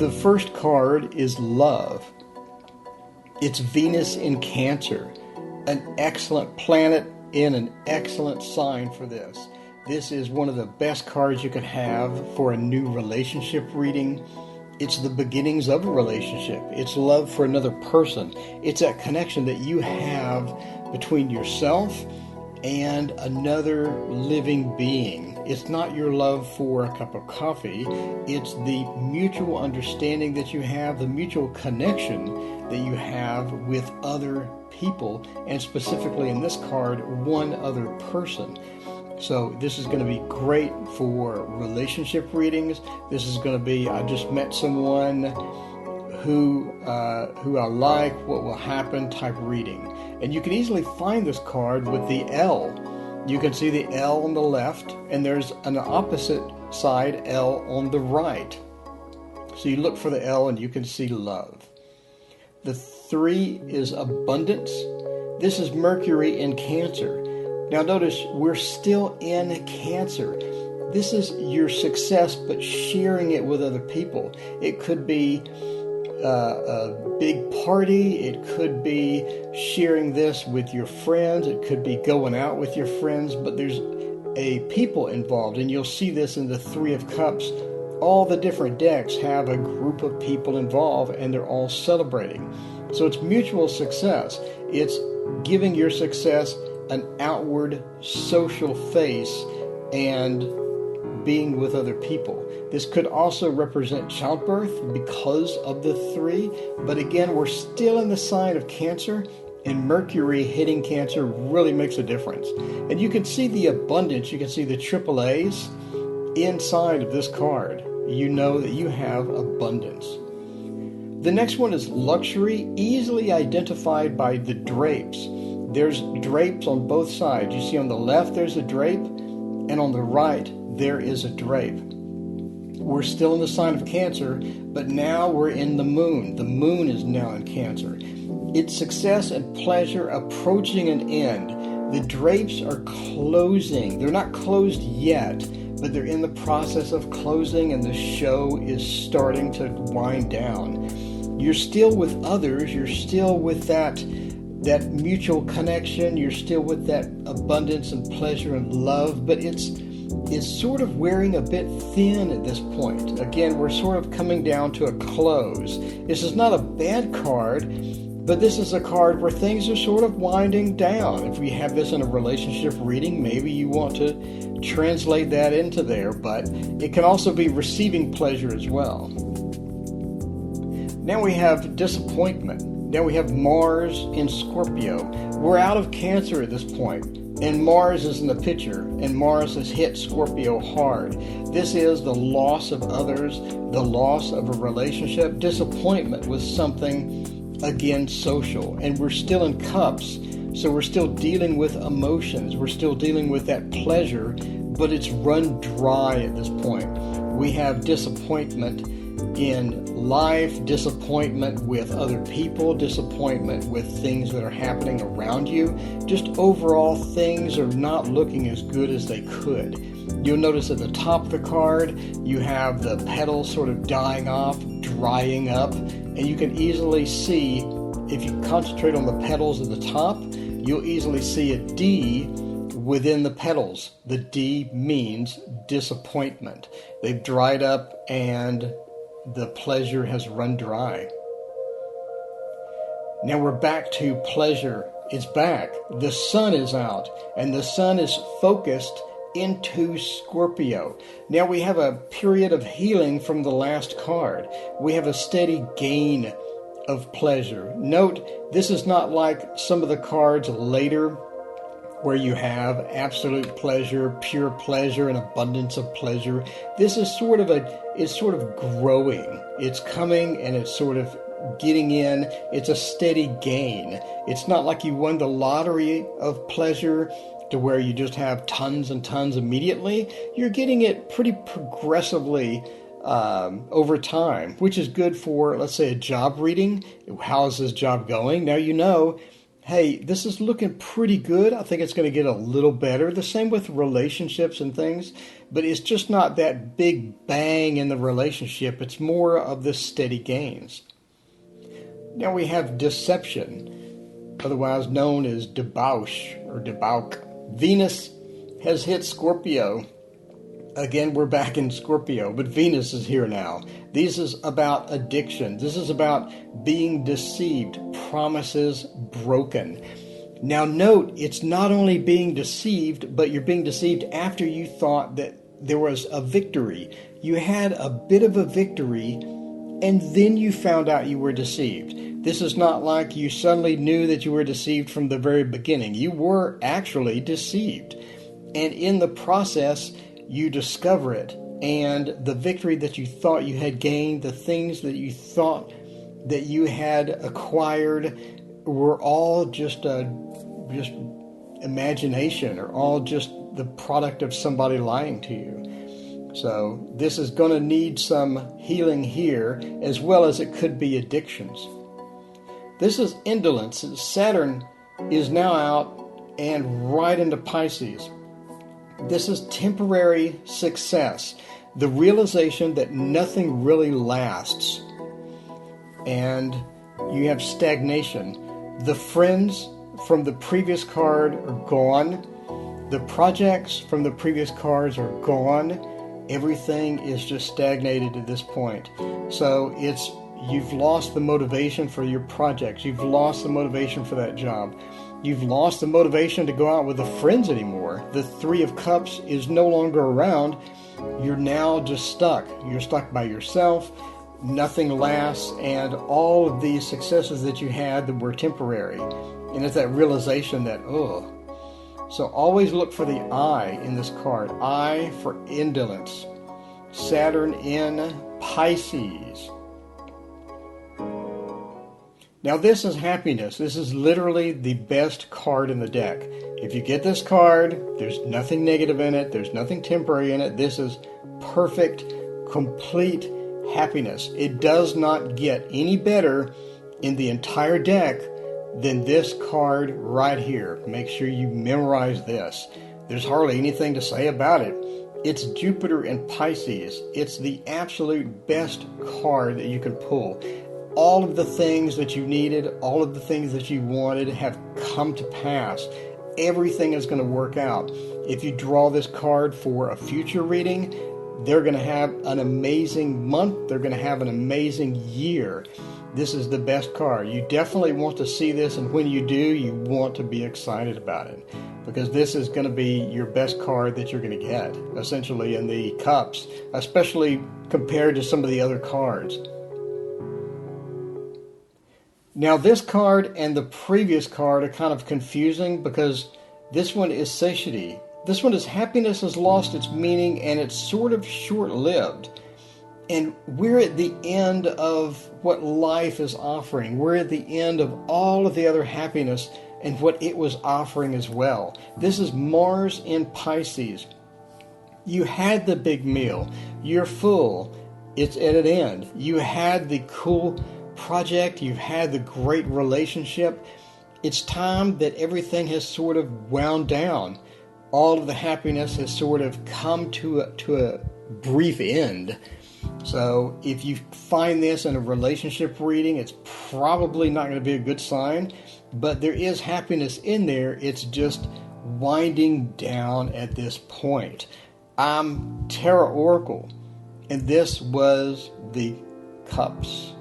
The first card is love. It's Venus in Cancer, an excellent planet in an excellent sign for this. This is one of the best cards you could have for a new relationship reading. It's the beginnings of a relationship. It's love for another person. It's that connection that you have between yourself and another living being. It's not your love for a cup of coffee. It's the mutual understanding that you have, the mutual connection that you have with other people, and specifically in this card, one other person. So this is going to be great for relationship readings. This is going to be, I just met someone who I like, what will happen type reading. And you can easily find this card with the L. You can see the L on the left, and there's an opposite side L on the right. So you look for the L and you can see love. The 3 is abundance. This is Mercury in Cancer. Now notice we're still in Cancer. This is your success, but sharing it with other people. It could be a big party. It could be sharing this with your friends. It could be going out with your friends, but there's a people involved, and you'll see this in the 3 of Cups. All the different decks have a group of people involved, and they're all celebrating. So it's mutual success. It's giving your success an outward social face and being with other people. This could also represent childbirth because of the 3, but again, we're still in the sign of Cancer, and Mercury hitting Cancer really makes a difference. And you can see the abundance, you can see the triple A's inside of this card. You know that you have abundance. The next one is luxury, easily identified by the drapes. There's drapes on both sides. You see on the left there's a drape, and on the right there is a drape. We're still in the sign of Cancer, but now we're in the moon. The moon is now in Cancer. It's success and pleasure approaching an end. The drapes are closing. They're not closed yet, but they're in the process of closing, and the show is starting to wind down. You're still with others. You're still with that mutual connection. You're still with that abundance and pleasure and love, but it's sort of wearing a bit thin at this point. Again, we're sort of coming down to a close. This is not a bad card, but this is a card where things are sort of winding down. If we have this in a relationship reading, maybe you want to translate that into there, but it can also be receiving pleasure as well. Now we have disappointment. Now we have Mars in Scorpio. We're out of Cancer at this point, and Mars is in the picture, and Mars has hit Scorpio hard. This is the loss of others, the loss of a relationship, disappointment with something, again, social. And we're still in Cups, so we're still dealing with emotions. We're still dealing with that pleasure, but it's run dry at this point. We have disappointment in life, disappointment with other people, disappointment with things that are happening around you. Just overall, things are not looking as good as they could. You'll notice at the top of the card, you have the petals sort of dying off, drying up, and you can easily see, if you concentrate on the petals at the top, you'll easily see a D within the petals. The D means disappointment. They've dried up and the pleasure has run dry. Now we're back to pleasure. It's back. The sun is out, and the sun is focused into Scorpio. Now we have a period of healing from the last card. We have a steady gain of pleasure. Note, this is not like some of the cards later where you have absolute pleasure, pure pleasure, and abundance of pleasure. This is sort of growing. It's coming and it's sort of getting in. It's a steady gain. It's not like you won the lottery of pleasure to where you just have tons and tons immediately. You're getting it pretty progressively over time, which is good for, let's say, a job reading. How is this job going? Now you know hey, this is looking pretty good. I think it's going to get a little better. The same with relationships and things, but it's just not that big bang in the relationship. It's more of the steady gains. Now we have deception, otherwise known as debauch or debauch. Venus has hit Scorpio. Again, we're back in Scorpio, but Venus is here now. This is about addiction. This is about being deceived, promises broken. Now note, it's not only being deceived, but you're being deceived after you thought that there was a victory. You had a bit of a victory, and then you found out you were deceived. This is not like you suddenly knew that you were deceived from the very beginning. You were actually deceived. And in the process, you discover it, and the victory that you thought you had gained, the things that you thought that you had acquired, were all just imagination, or all just the product of somebody lying to you. So this is going to need some healing here, as well as it could be addictions. This is indolence. Saturn is now out and right into Pisces. This is temporary success, the realization that nothing really lasts, and you have stagnation. The friends from the previous card are gone. The projects from the previous cards are gone. Everything is just stagnated at this point. So you've lost the motivation for your projects. You've lost the motivation for that job. You've lost the motivation to go out with the friends anymore. The Three of Cups is no longer around. You're now just stuck. You're stuck by yourself. Nothing lasts, and all of these successes that you had that were temporary. And it's that realization that, So always look for the I in this card. I for indolence. Saturn in Pisces. Now this is happiness. This is literally the best card in the deck. If you get this card, there's nothing negative in it. There's nothing temporary in it. This is perfect, complete happiness. It does not get any better in the entire deck than this card right here. Make sure you memorize this. There's hardly anything to say about it. It's Jupiter in Pisces. It's the absolute best card that you can pull. All of the things that you needed, all of the things that you wanted have come to pass. Everything is going to work out. If you draw this card for a future reading, they're going to have an amazing month. They're going to have an amazing year. This is the best card. You definitely want to see this, and when you do, you want to be excited about it, because this is going to be your best card that you're going to get, essentially, in the cups, especially compared to some of the other cards. Now this card and the previous card are kind of confusing, because this one is satiety. This one is happiness has lost its meaning, and it's sort of short-lived. And we're at the end of what life is offering. We're at the end of all of the other happiness and what it was offering as well. This is Mars in Pisces. You had the big meal. You're full. It's at an end. You had the cool project. You've had the great relationship. It's time that everything has sort of wound down. All of the happiness has sort of come to a brief end. So if you find this in a relationship reading, it's probably not going to be a good sign, but there is happiness in there. It's just winding down at this point. I'm Tarot Oracle, and this was the Cups.